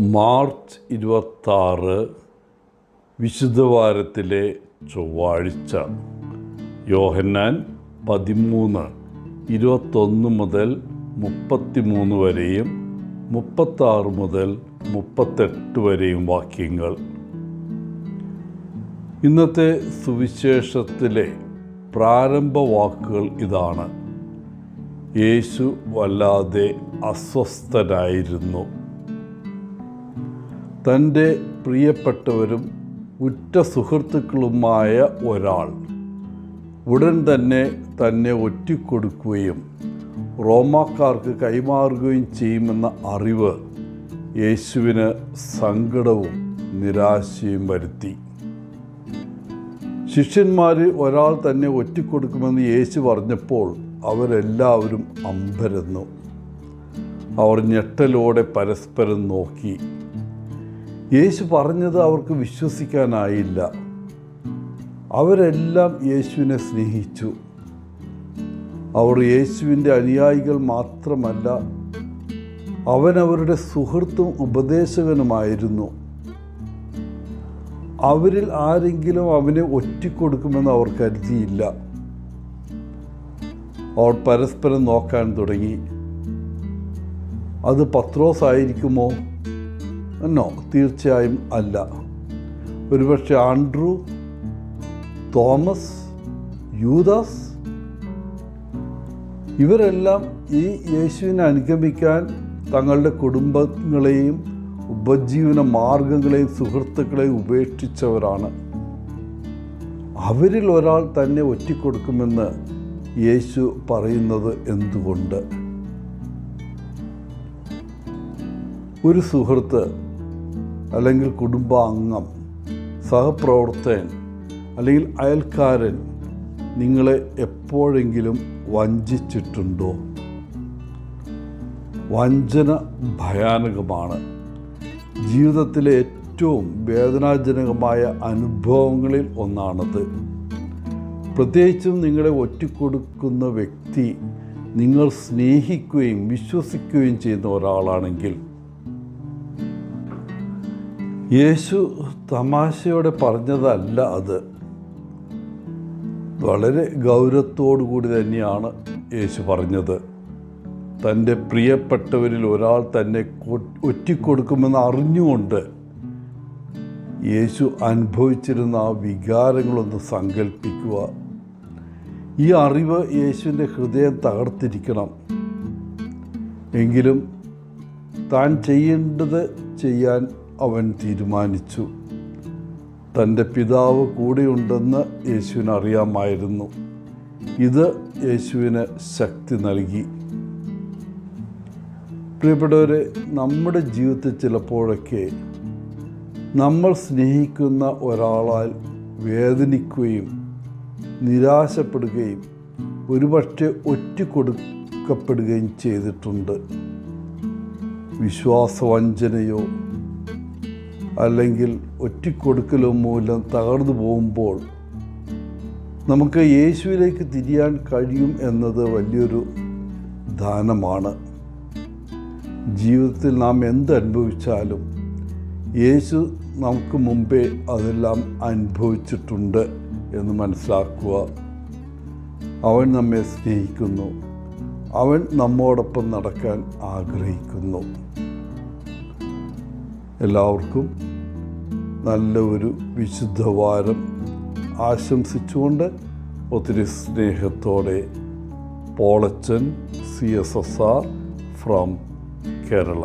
March 26 വിശുദ്ധവാരത്തിലെ ചൊവ്വാഴ്ച. യോഹന്നാൻ 13:21 മുതൽ 33 വരെയും 36 മുതൽ 38 വരെയും വാക്യങ്ങൾ. ഇന്നത്തെ സുവിശേഷത്തിലെ പ്രാരംഭ വാക്കുകൾ ഇതാണ്: യേശു വല്ലാതെ അസ്വസ്ഥനായിരുന്നു. തൻ്റെ പ്രിയപ്പെട്ടവരും ഉറ്റ സുഹൃത്തുക്കളുമായ ഒരാൾ ഉടൻ തന്നെ ഒറ്റിക്കൊടുക്കുകയും റോമാക്കാർക്ക് കൈമാറുകയും ചെയ്യുമെന്ന അറിവ് യേശുവിന് സങ്കടവും നിരാശയും വരുത്തി. ശിഷ്യന്മാരിൽ ഒരാൾ തന്നെ ഒറ്റിക്കൊടുക്കുമെന്ന് യേശു പറഞ്ഞപ്പോൾ അവരെല്ലാവരും അമ്പരന്നു. അവർ ഞെട്ടലോടെ പരസ്പരം നോക്കി. യേശു പറഞ്ഞത് അവർക്ക് വിശ്വസിക്കാനായില്ല. അവരെല്ലാം യേശുവിനെ സ്നേഹിച്ചു. അവർ യേശുവിൻ്റെ അനുയായികൾ മാത്രമല്ല, അവനവരുടെ സുഹൃത്തും ഉപദേശകനുമായിരുന്നു. അവരിൽ ആരെങ്കിലും അവനെ ഒറ്റിക്കൊടുക്കുമെന്ന് അവർ കരുതിയില്ല. അവർ പരസ്പരം നോക്കാൻ തുടങ്ങി. അത് പത്രോസായിരിക്കുമോ? എന്നോ? തീർച്ചയായും അല്ല. ഒരുപക്ഷെ ആൻഡ്രൂ, തോമസ്, യൂദാസ്, ഇവരെല്ലാം ഈ യേശുവിനെ അനുഗമിക്കാൻ തങ്ങളുടെ കുടുംബങ്ങളെയും ഉപജീവന മാർഗങ്ങളെയും സുഹൃത്തുക്കളെയും ഉപേക്ഷിച്ചവരാണ്. അവരിൽ ഒരാൾ തന്നെ ഒറ്റിക്കൊടുക്കുമെന്ന് യേശു പറയുന്നത് എന്തുകൊണ്ട്? ഒരു സുഹൃത്ത് അല്ലെങ്കിൽ കുടുംബാംഗം, സഹപ്രവർത്തകൻ അല്ലെങ്കിൽ അയൽക്കാരൻ നിങ്ങളെ എപ്പോഴെങ്കിലും വഞ്ചിച്ചിട്ടുണ്ടോ? വഞ്ചന ഭയാനകമാണ്. ജീവിതത്തിലെ ഏറ്റവും വേദനാജനകമായ അനുഭവങ്ങളിൽ ഒന്നാണത്. പ്രത്യേകിച്ചും നിങ്ങളെ ഒറ്റിക്കൊടുക്കുന്ന വ്യക്തി നിങ്ങൾ സ്നേഹിക്കുകയും വിശ്വസിക്കുകയും ചെയ്യുന്ന ഒരാളാണെങ്കിൽ. യേശു തമാശയോടെ പറഞ്ഞതല്ല അത്. വളരെ ഗൗരവത്തോടു കൂടി തന്നെയാണ് യേശു പറഞ്ഞത്. തൻ്റെ പ്രിയപ്പെട്ടവരിൽ ഒരാൾ തന്നെ ഒറ്റിക്കൊടുക്കുമെന്ന് അറിഞ്ഞുകൊണ്ട് യേശു അനുഭവിച്ചിരുന്ന ആ വികാരങ്ങളൊന്ന് സങ്കല്പിക്കുക. ഈ അറിവ് യേശുവിൻ്റെ ഹൃദയം തകർത്തിരിക്കണം. എങ്കിലും താൻ ചെയ്യേണ്ടത് ചെയ്യാൻ അവൻ തീരുമാനിച്ചു. തൻ്റെ പിതാവ് കൂടെയുണ്ടെന്ന് യേശുവിന് അറിയാമായിരുന്നു. ഇത് യേശുവിന് ശക്തി നൽകി. പ്രിയപ്പെട്ടവരെ, നമ്മുടെ ജീവിതത്തിൽ ചിലപ്പോഴൊക്കെ നമ്മൾ സ്നേഹിക്കുന്ന ഒരാളാൽ വേദനിക്കുകയും നിരാശപ്പെടുകയും ഒരുപക്ഷെ ഒറ്റിക്കൊടുക്കപ്പെടുകയും ചെയ്തിട്ടുണ്ട്. വിശ്വാസവഞ്ചനയോ അല്ലെങ്കിൽ ഒറ്റിക്കൊടുക്കലോ മൂലം തകർന്നു പോകുമ്പോൾ നമുക്ക് യേശുവിലേക്ക് തിരിയാൻ കഴിയും എന്നത് വലിയൊരു ദാനമാണ്. ജീവിതത്തിൽ നാം എന്തനുഭവിച്ചാലും യേശു നമുക്ക് മുമ്പേ അതെല്ലാം അനുഭവിച്ചിട്ടുണ്ട് എന്ന് മനസ്സിലാക്കുക. അവൻ നമ്മെ സ്നേഹിക്കുന്നു. അവൻ നമ്മോടൊപ്പം നടക്കാൻ ആഗ്രഹിക്കുന്നു. എല്ലാവർക്കും നല്ല ഒരു വിശുദ്ധവാരം ആശംസിച്ചുകൊണ്ട് ഒത്തിരി സ്നേഹത്തോടെ പോളച്ചൻ CSSR ഫ്രം കേരള.